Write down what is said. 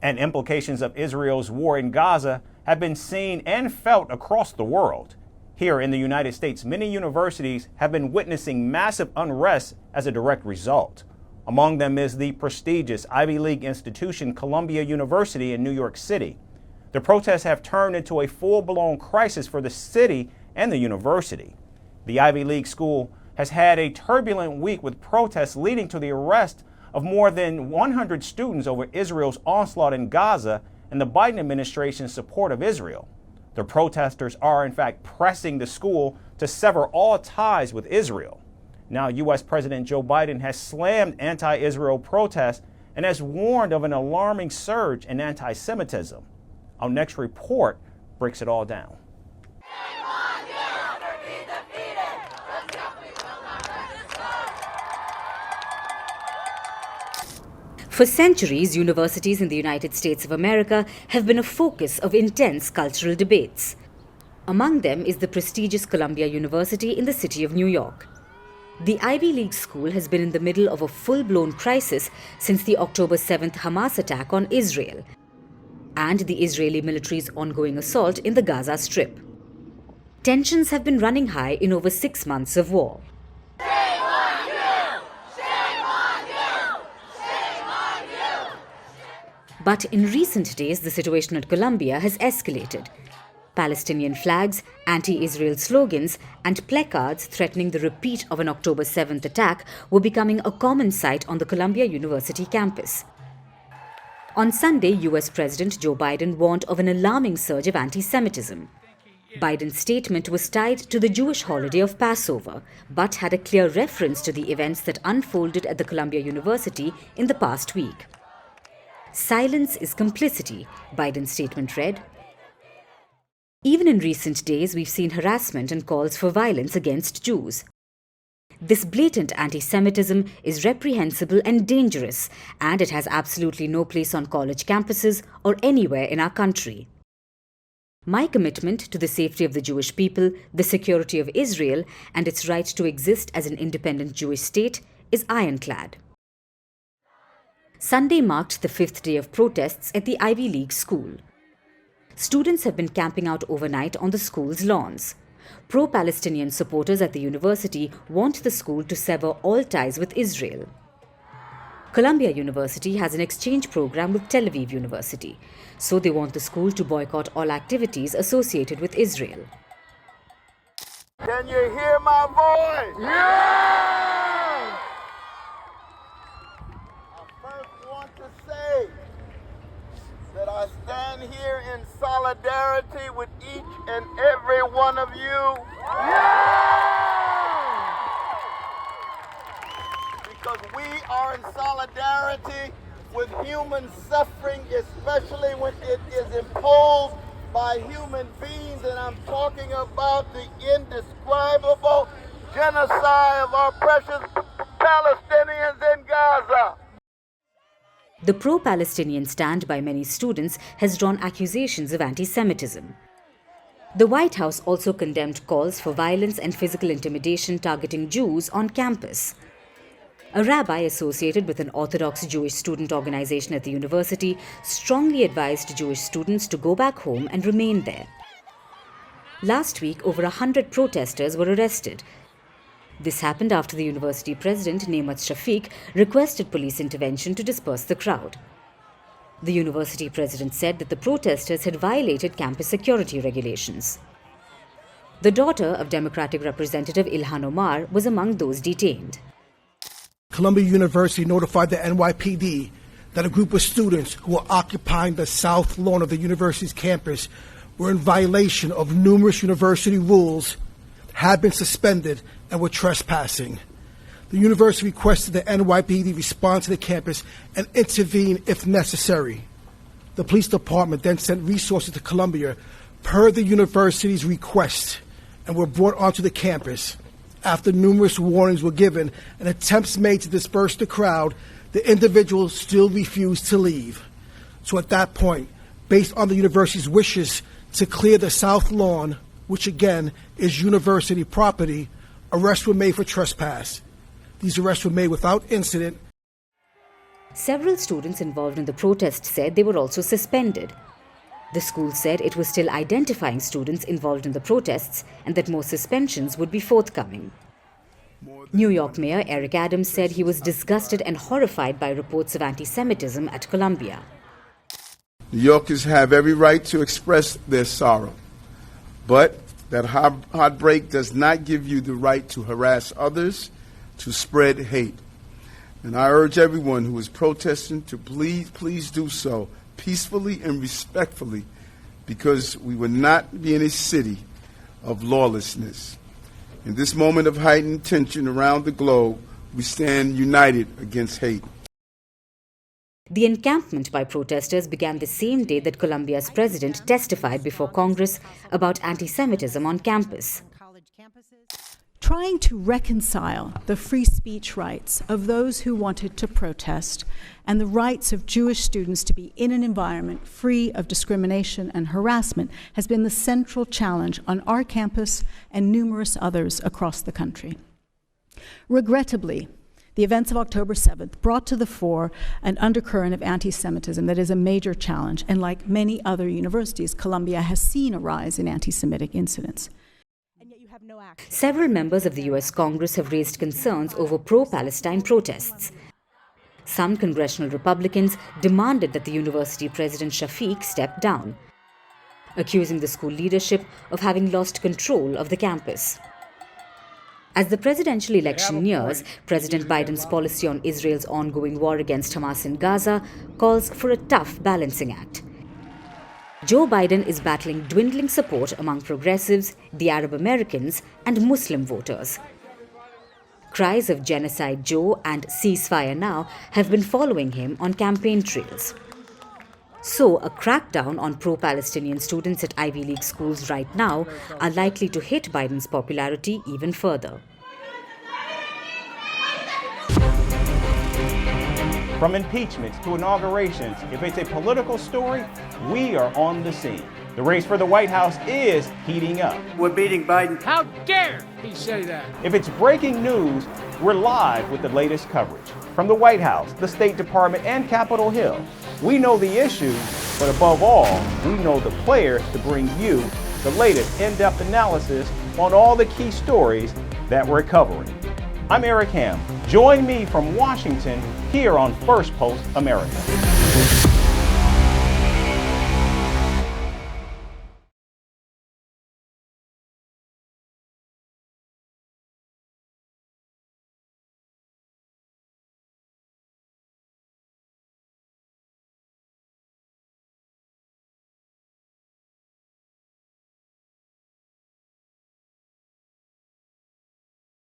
And implications of Israel's war in Gaza have been seen and felt across the world. Here in the United States, many universities have been witnessing massive unrest as a direct result. Among them is the prestigious Ivy League institution Columbia University in New York City. The protests have turned into a full-blown crisis for the city and the university. The Ivy League school has had a turbulent week with protests leading to the arrest of more than 100 students over Israel's onslaught in Gaza and the Biden administration's support of Israel. The protesters are, in fact, pressing the school to sever all ties with Israel. Now, U.S. President Joe Biden has slammed anti-Israel protests and has warned of an alarming surge in anti-Semitism. Our next report breaks it all down. For centuries, universities in the United States of America have been a focus of intense cultural debates. Among them is the prestigious Columbia University in the city of New York. The Ivy League school has been in the middle of a full-blown crisis since the October 7th Hamas attack on Israel and the Israeli military's ongoing assault in the Gaza Strip. Tensions have been running high in over 6 months of war. But in recent days, the situation at Columbia has escalated. Palestinian flags, anti-Israel slogans, and placards threatening the repeat of an October 7th attack were becoming a common sight on the Columbia University campus. On Sunday, US President Joe Biden warned of an alarming surge of anti-Semitism. Biden's statement was tied to the Jewish holiday of Passover, but had a clear reference to the events that unfolded at the Columbia University in the past week. Silence is complicity, Biden's statement read. Even in recent days, we've seen harassment and calls for violence against Jews. This blatant anti-Semitism is reprehensible and dangerous, and it has absolutely no place on college campuses or anywhere in our country. My commitment to the safety of the Jewish people, the security of Israel, and its right to exist as an independent Jewish state is ironclad. Sunday marked the 5th day of protests at the Ivy League school. Students have been camping out overnight on the school's lawns. Pro-Palestinian supporters at the university want the school to sever all ties with Israel. Columbia University has an exchange program with Tel Aviv University, so they want the school to boycott all activities associated with Israel. Can you hear my voice? Yeah! I first want to say that I stand here in solidarity with each and every one of you. Yeah! Because we are in solidarity with human suffering, especially when it is imposed by human beings, and I'm talking about the indescribable genocide of our precious Palestinians in Gaza. The pro-Palestinian stand by many students has drawn accusations of anti-Semitism. The White House also condemned calls for violence and physical intimidation targeting Jews on campus. A rabbi associated with an Orthodox Jewish student organization at the university strongly advised Jewish students to go back home and remain there. Last week, over 100 protesters were arrested. This happened after the university president, Nemat Shafiq, requested police intervention to disperse the crowd. The university president said that the protesters had violated campus security regulations. The daughter of Democratic Representative Ilhan Omar was among those detained. Columbia University notified the NYPD that a group of students who were occupying the south lawn of the university's campus were in violation of numerous university rules, had been suspended, and were trespassing. The university requested the NYPD respond to the campus and intervene if necessary. The police department then sent resources to Columbia per the university's request and were brought onto the campus. After numerous warnings were given and attempts made to disperse the crowd, the individuals still refused to leave. So at that point, based on the university's wishes to clear the south lawn, which again is university property, arrests were made for trespass. These arrests were made without incident. Several students involved in the protest said they were also suspended. The school said it was still identifying students involved in the protests and that more suspensions would be forthcoming. New York Mayor Eric Adams said he was disgusted and horrified by reports of anti-Semitism at Columbia. New Yorkers have every right to express their sorrow, but that heartbreak does not give you the right to harass others, to spread hate. And I urge everyone who is protesting to please do so peacefully and respectfully, because we will not be in a city of lawlessness. In this moment of heightened tension around the globe, we stand united against hate. The encampment by protesters began the same day that Columbia's president testified before Congress about anti-Semitism on campus. Trying to reconcile the free speech rights of those who wanted to protest and the rights of Jewish students to be in an environment free of discrimination and harassment has been the central challenge on our campus and numerous others across the country. Regrettably, the events of October 7th brought to the fore an undercurrent of anti-Semitism that is a major challenge, and like many other universities, Columbia has seen a rise in anti-Semitic incidents. Several members of the U.S. Congress have raised concerns over pro-Palestine protests. Some congressional Republicans demanded that the university president Shafiq step down, accusing the school leadership of having lost control of the campus. As the presidential election nears, President Biden's policy on Israel's ongoing war against Hamas in Gaza calls for a tough balancing act. Joe Biden is battling dwindling support among progressives, the Arab Americans, and Muslim voters. Cries of Genocide Joe and Ceasefire Now have been following him on campaign trails. So, a crackdown on pro-Palestinian students at Ivy League schools right now are likely to hit Biden's popularity even further. From impeachments to inaugurations, if it's a political story, we are on the scene. The race for the White House is heating up. We're beating Biden. How dare he say that? If it's breaking news, we're live with the latest coverage. From the White House, the State Department, and Capitol Hill, we know the issues, but above all, we know the players to bring you the latest in-depth analysis on all the key stories that we're covering. I'm Eric Ham. Join me from Washington here on Firstpost America.